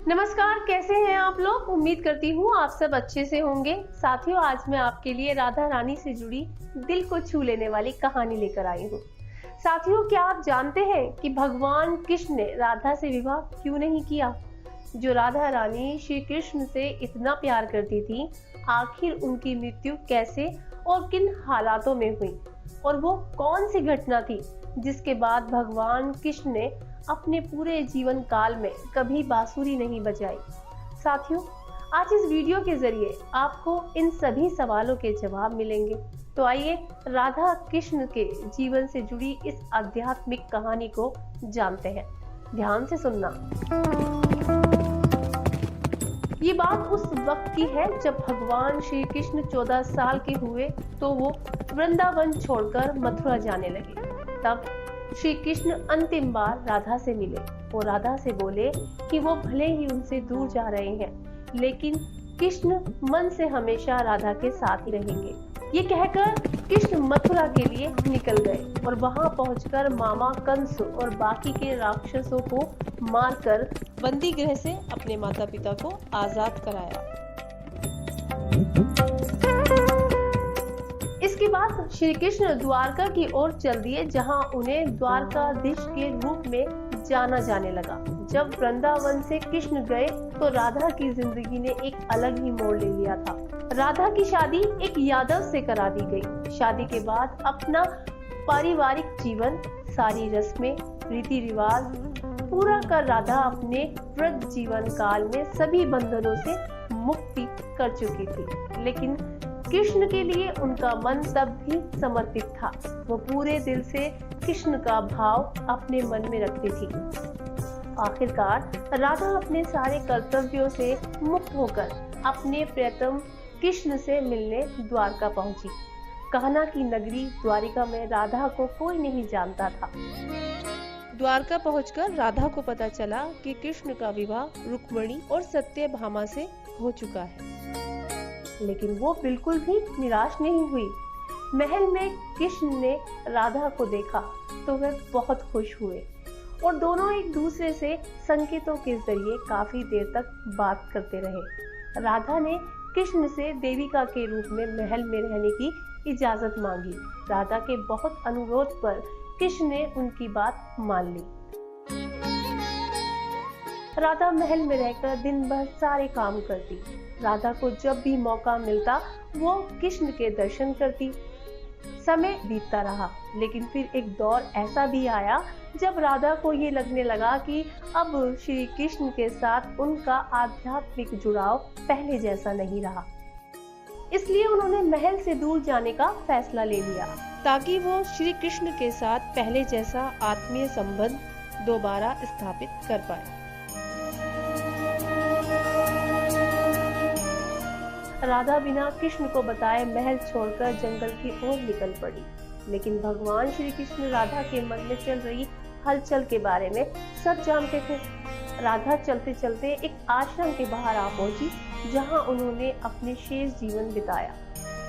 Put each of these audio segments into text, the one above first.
नमस्कार, कैसे हैं आप लोग। उम्मीद करती हूँ आप सब अच्छे से होंगे। साथियों, आज मैं आपके लिए राधा रानी से जुड़ी दिल को छू लेने वाली कहानी लेकर आई हूँ। साथियों, क्या आप जानते हैं कि भगवान कृष्ण ने राधा से विवाह क्यों नहीं किया? जो राधा रानी श्री कृष्ण से इतना प्यार करती थी, आखिर उनकी मृत्यु कैसे और किन हालातों में हुई, और वो कौन सी घटना थी जिसके बाद भगवान कृष्ण ने अपने पूरे जीवन काल में कभी बांसुरी नहीं बजाई? साथियों, आज इस वीडियो के जरिए आपको इन सभी सवालों के जवाब मिलेंगे। तो आइए राधा कृष्ण के जीवन से जुड़ी इस आध्यात्मिक कहानी को जानते हैं। ध्यान से सुनना। ये बात उस वक्त की है जब भगवान श्री कृष्ण 14 साल के हुए तो वो वृंदावन छोड़कर मथुरा जाने लगे। तब श्री कृष्ण अंतिम बार राधा से मिले और राधा से बोले कि वो भले ही उनसे दूर जा रहे हैं, लेकिन कृष्ण मन से हमेशा राधा के साथ ही रहेंगे। ये कहकर कृष्ण मथुरा के लिए निकल गए और वहां पहुंचकर मामा कंस और बाकी के राक्षसों को मारकर बंदी गृह से अपने माता पिता को आजाद कराया। इसके बाद श्री कृष्ण द्वारका की ओर चल दिए, जहां उन्हें द्वारकाधीश के रूप में जाना जाने लगा। जब वृंदावन से कृष्ण गए तो राधा की जिंदगी ने एक अलग ही मोड़ ले लिया था। राधा की शादी एक यादव से करा दी गई। शादी के बाद अपना पारिवारिक जीवन, सारी रस्में, रीति रिवाज पूरा कर राधा अपने व्रत जीवन काल में सभी बंधनों से मुक्ति कर चुकी थी। लेकिन कृष्ण के लिए उनका मन तब भी समर्पित था। वो पूरे दिल से कृष्ण का भाव अपने मन में रखती थी। आखिरकार राधा अपने सारे कर्तव्यों से मुक्त होकर अपने प्रियतम कृष्ण से मिलने द्वारका पहुंची। कहना की नगरी द्वारिका में राधा को कोई नहीं जानता था। द्वारका पहुंचकर राधा को पता चला कि कृष्ण का विवाह रुक्मिणी और सत्यभामा से हो चुका है, लेकिन वो बिल्कुल भी निराश नहीं हुई। महल में कृष्ण ने राधा को देखा तो वे बहुत खुश हुए और दोनों एक दूसरे से संकेतों के जरिए काफी देर तक बात करते रहे। राधा ने कृष्ण से देविका के रूप में महल में रहने की इजाजत मांगी। राधा के बहुत अनुरोध पर कृष्ण ने उनकी बात मान ली। राधा महल में रहकर दिन भर सारे काम करती। राधा को जब भी मौका मिलता वो कृष्ण के दर्शन करती। समय बीतता रहा, लेकिन फिर एक दौर ऐसा भी आया जब राधा को ये लगने लगा कि अब श्री कृष्ण के साथ उनका आध्यात्मिक जुड़ाव पहले जैसा नहीं रहा। इसलिए उन्होंने महल से दूर जाने का फैसला ले लिया ताकि वो श्री कृष्ण के साथ पहले जैसा आत्मीय संबंध दोबारा स्थापित कर पाए। राधा बिना कृष्ण को बताए महल छोड़कर जंगल की ओर निकल पड़ी। लेकिन भगवान श्री कृष्ण राधा के मन में चल रही हलचल के बारे में सब जानते थे। राधा चलते चलते एक आश्रम के बाहर आ पहुंची, जहां उन्होंने अपने शेष जीवन बिताया।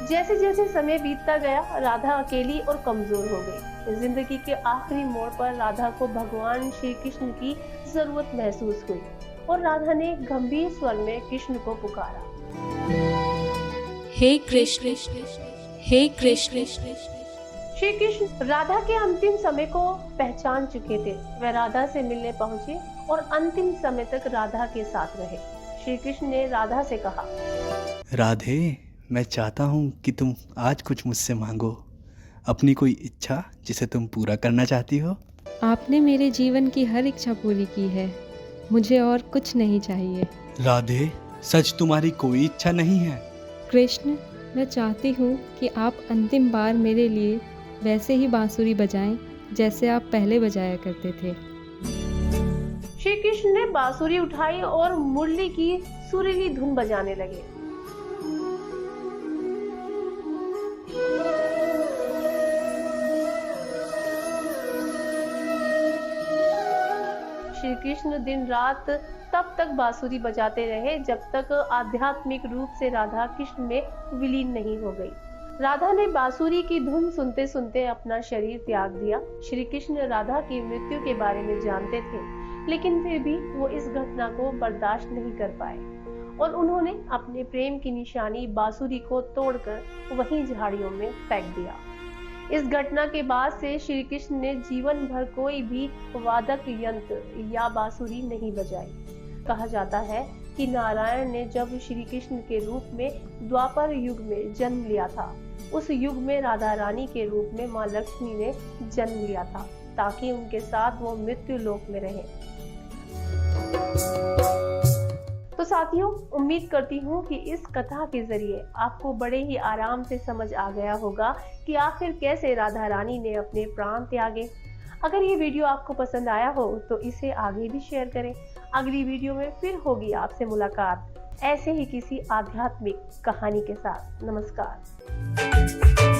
जैसे जैसे समय बीतता गया, राधा अकेली और कमजोर हो गई। जिंदगी के आखिरी मोड़ पर राधा को भगवान श्री कृष्ण की जरूरत महसूस हुई और राधा ने गंभीर स्वर में कृष्ण को पुकारा, हे कृष्ण, हे कृष्ण। श्री कृष्ण राधा के अंतिम समय को पहचान चुके थे। वह राधा से मिलने पहुंचे और अंतिम समय तक राधा के साथ रहे। श्री कृष्ण ने राधा से कहा, राधे, मैं चाहता हूँ कि तुम आज कुछ मुझसे मांगो, अपनी कोई इच्छा जिसे तुम पूरा करना चाहती हो। आपने मेरे जीवन की हर इच्छा पूरी की है, मुझे और कुछ नहीं चाहिए। राधे, सच तुम्हारी कोई इच्छा नहीं है? कृष्ण, मैं चाहती हूँ कि आप अंतिम बार मेरे लिए वैसे ही बांसुरी बजाएं जैसे आप पहले बजाया करते थे। श्री कृष्ण ने बांसुरी उठाई और मुरली की सुरीली धुन बजाने लगे। श्री कृष्ण दिन रात तब तक बांसुरी बजाते रहे जब तक आध्यात्मिक रूप से राधा कृष्ण में विलीन नहीं हो गई। राधा ने बांसुरी की धुन सुनते सुनते अपना शरीर त्याग दिया। श्री कृष्ण राधा की मृत्यु के बारे में जानते थे, लेकिन फिर भी वो इस घटना को बर्दाश्त नहीं कर पाए और उन्होंने अपने प्रेम की निशानी बांसुरी को तोड़कर वहीं झाड़ियों में फेंक दिया। इस घटना के बाद से श्री कृष्ण ने जीवन भर कोई भी वादक यंत्र या बांसुरी नहीं बजाई। कहा जाता है कि नारायण ने जब श्री कृष्ण के रूप में द्वापर युग में जन्म लिया था, उस युग में राधा रानी के रूप में माँ लक्ष्मी ने जन्म लिया था ताकि उनके साथ वो मृत्यु लोक में रहे। तो साथियों, उम्मीद करती हूँ कि इस कथा के जरिए आपको बड़े ही आराम से समझ आ गया होगा कि आखिर कैसे राधा रानी ने अपने प्राण त्यागे। अगर ये वीडियो आपको पसंद आया हो तो इसे आगे भी शेयर करें। अगली वीडियो में फिर होगी आपसे मुलाकात ऐसे ही किसी आध्यात्मिक कहानी के साथ। नमस्कार।